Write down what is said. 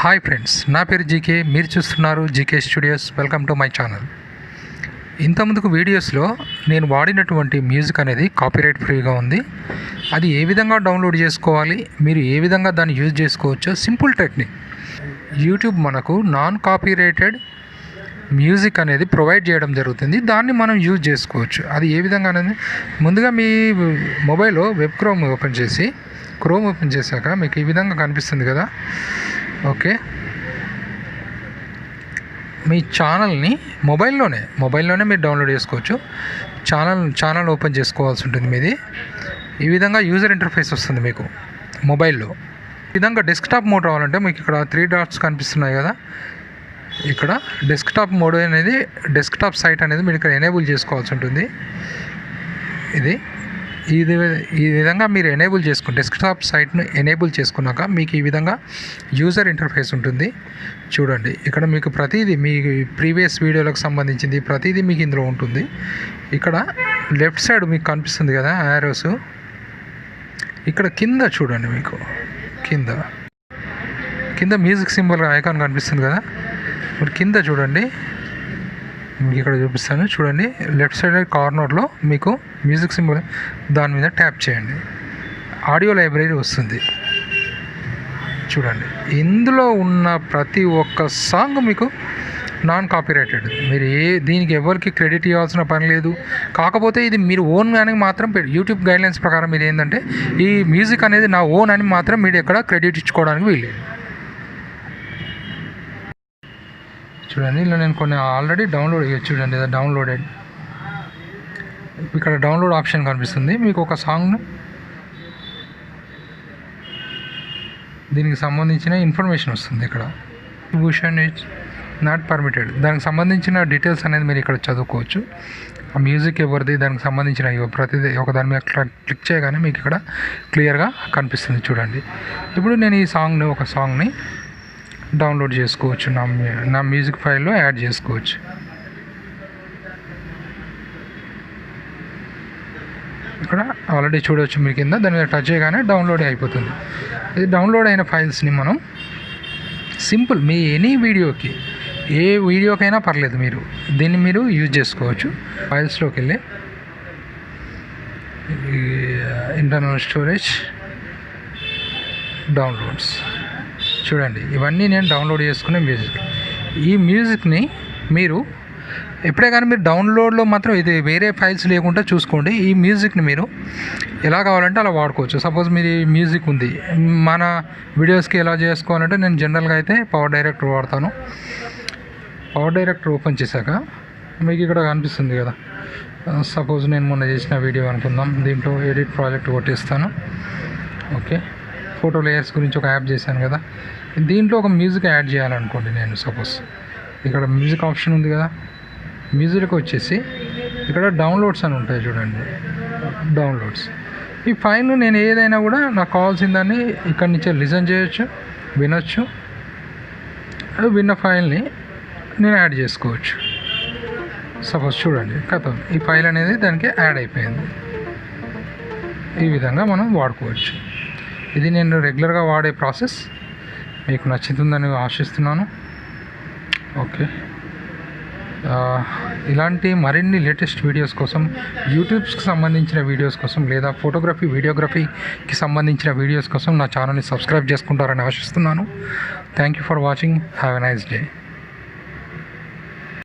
Hi friends, నా పేరు GK. మీరు చూస్తున్నారు GK studios. Welcome to my channel. ఇంతకుముందుకు వీడియోస్లో నేను వాడినటువంటి మ్యూజిక్ అనేది కాపీరైట్ ఫ్రీగా ఉంది. అది ఏ విధంగా డౌన్లోడ్ చేసుకోవాలి, మీరు ఏ విధంగా దాన్ని యూజ్ చేసుకోవచ్చో సింపుల్ టెక్నిక్. యూట్యూబ్ మనకు నాన్ కాపీరైటెడ్ మ్యూజిక్ అనేది ప్రొవైడ్ చేయడం జరుగుతుంది. దాన్ని మనం యూజ్ చేసుకోవచ్చు. అది ఏ విధంగా అనేది ముందుగా మీ మొబైల్లో వెబ్ క్రోమ్ ఓపెన్ చేశాక మీకు ఈ విధంగా కనిపిస్తుంది కదా. ఓకే, మీ ఛానల్ని మొబైల్లోనే మీరు డౌన్లోడ్ చేసుకోవచ్చు. ఛానల్ ఓపెన్ చేసుకోవాల్సి ఉంటుంది మీది. ఈ విధంగా యూజర్ ఇంటర్ఫేస్ వస్తుంది మీకు మొబైల్లో. ఈ విధంగా డెస్క్టాప్ మోడ్ రావాలంటే మీకు ఇక్కడ 3 డాట్స్ కనిపిస్తున్నాయి కదా. ఇక్కడ డెస్క్టాప్ మోడ్ అనేది, డెస్క్టాప్ సైట్ అనేది మీరు ఇక్కడ ఎనేబుల్ చేసుకోవాల్సి ఉంటుంది. ఈ విధంగా మీరు డెస్క్టాప్ సైట్ను ఎనేబుల్ చేసుకున్నాక మీకు ఈ విధంగా యూజర్ ఇంటర్ఫేస్ ఉంటుంది. చూడండి, ఇక్కడ మీకు ప్రతిదీ మీ ప్రీవియస్ వీడియోలకు సంబంధించింది ప్రతిదీ మీకు ఇందులో ఉంటుంది. ఇక్కడ లెఫ్ట్ సైడ్ మీకు కనిపిస్తుంది కదా యారోస్. ఇక్కడ కింద చూడండి, మీకు కింద మ్యూజిక్ సింబల్ ఐకాన్ కనిపిస్తుంది కదా. మీరు కింద చూడండి, మీకు ఇక్కడ చూపిస్తాను చూడండి. లెఫ్ట్ సైడ్ కార్నర్లో మీకు మ్యూజిక్ సింబల్, దాని మీద ట్యాప్ చేయండి. ఆడియో లైబ్రరీ వస్తుంది చూడండి. ఇందులో ఉన్న ప్రతి ఒక్క సాంగ్ మీకు నాన్ కాపీరైటెడ్. మీరు దీనికి ఎవరికి క్రెడిట్ ఇవ్వాల్సిన పని లేదు. కాకపోతే ఇది మీరు ఓన్ అని మాత్రం యూట్యూబ్ గైడ్లైన్స్ ప్రకారం మీరు ఏంటంటే ఈ మ్యూజిక్ అనేది నా ఓన్ అని మాత్రం మీరు ఎక్కడ క్రెడిట్ ఇచ్చుకోవడానికి వీల్లేదు. చూడండి, ఇలా నేను కొన్ని ఆల్రెడీ డౌన్లోడ్ అయ్యి చూడండి. డౌన్లోడెడ్, ఇక్కడ డౌన్లోడ్ ఆప్షన్ కనిపిస్తుంది. మీకు ఒక సాంగ్, దీనికి సంబంధించిన ఇన్ఫర్మేషన్ వస్తుంది. ఇక్కడ డిస్ట్రిబ్యూషన్ ఇస్ నాట్ పర్మిటెడ్, దానికి సంబంధించిన డీటెయిల్స్ అనేది మీరు ఇక్కడ చదువుకోవచ్చు. ఆ మ్యూజిక్ ఎవరిది, దానికి సంబంధించిన ప్రతిదీ ఒక దాని మీద క్లిక్ చేయగానే మీకు ఇక్కడ క్లియర్గా కనిపిస్తుంది చూడండి. ఇప్పుడు నేను ఈ ఒక సాంగ్ని డౌన్లోడ్ చేసుకోవచ్చు, నా మ్యూజిక్ ఫైల్లో యాడ్ చేసుకోవచ్చు. ఇక్కడ ఆల్రెడీ చూడవచ్చు మీ కింద, దాని మీద టచ్ చేయగానే డౌన్లోడ్ అయిపోతుంది. ఇది డౌన్లోడ్ అయిన ఫైల్స్ని మనం సింపుల్ మీ ఏ వీడియోకైనా పర్లేదు, దీన్ని మీరు యూజ్ చేసుకోవచ్చు. ఫైల్స్లోకి వెళ్ళి ఇంటర్నల్ స్టోరేజ్, డౌన్లోడ్స్ చూడండి. ఇవన్నీ నేను డౌన్లోడ్ చేసుకునే మ్యూజిక్. ఈ మ్యూజిక్ని మీరు ఎప్పుడే కానీ మీరు డౌన్లోడ్లో మాత్రం ఇది వేరే ఫైల్స్ లేకుండా చూసుకోండి. ఈ మ్యూజిక్ని మీరు ఎలా కావాలంటే అలా వాడుకోవచ్చు. సపోజ్ మీరు ఈ మ్యూజిక్ ఉంది, మన వీడియోస్కి ఎలా చేసుకోవాలంటే నేను జనరల్గా అయితే పవర్ డైరెక్టర్ వాడతాను. పవర్ డైరెక్టర్ ఓపెన్ చేశాక మీకు ఇక్కడ కనిపిస్తుంది కదా. సపోజ్ నేను మొన్న చేసిన వీడియో అనుకుందాం, దీంట్లో ఎడిట్ ప్రాజెక్ట్ కొట్టేస్తాను. ఓకే, ఫోటో లేయర్స్ గురించి ఒక యాప్ చేశాను కదా. దీంట్లో ఒక మ్యూజిక్ యాడ్ చేయాలనుకోండి. నేను సపోజ్ ఇక్కడ మ్యూజిక్ ఆప్షన్ ఉంది కదా, మ్యూజిక్ వచ్చేసి ఇక్కడ డౌన్లోడ్స్ అని ఉంటాయి చూడండి. డౌన్లోడ్స్, ఈ ఫైల్ను నేను ఏదైనా కూడా నాకు కావాల్సిన దాన్ని ఇక్కడి నుంచే లిజన్ చేయొచ్చు, వినొచ్చు. విన్న ఫైల్ని నేను యాడ్ చేసుకోవచ్చు. సపోజ్ చూడండి, కథ ఈ ఫైల్ అనేది దానికి యాడ్ అయిపోయింది. ఈ విధంగా మనం వాడుకోవచ్చు. ఇది నేను రెగ్యులర్గా వాడే ప్రాసెస్. మీకు నచ్చుతుందని ఆశిస్తున్నాను. ఓకే, ఇలాంటి మరిన్ని లేటెస్ట్ వీడియోస్ కోసం, యూట్యూబ్స్కి సంబంధించిన వీడియోస్ కోసం, లేదా ఫోటోగ్రఫీ వీడియోగ్రఫీకి సంబంధించిన వీడియోస్ కోసం నా ఛానల్ని సబ్స్క్రైబ్ చేసుకుంటారని ఆశిస్తున్నాను. Thank you for watching. Have a nice day.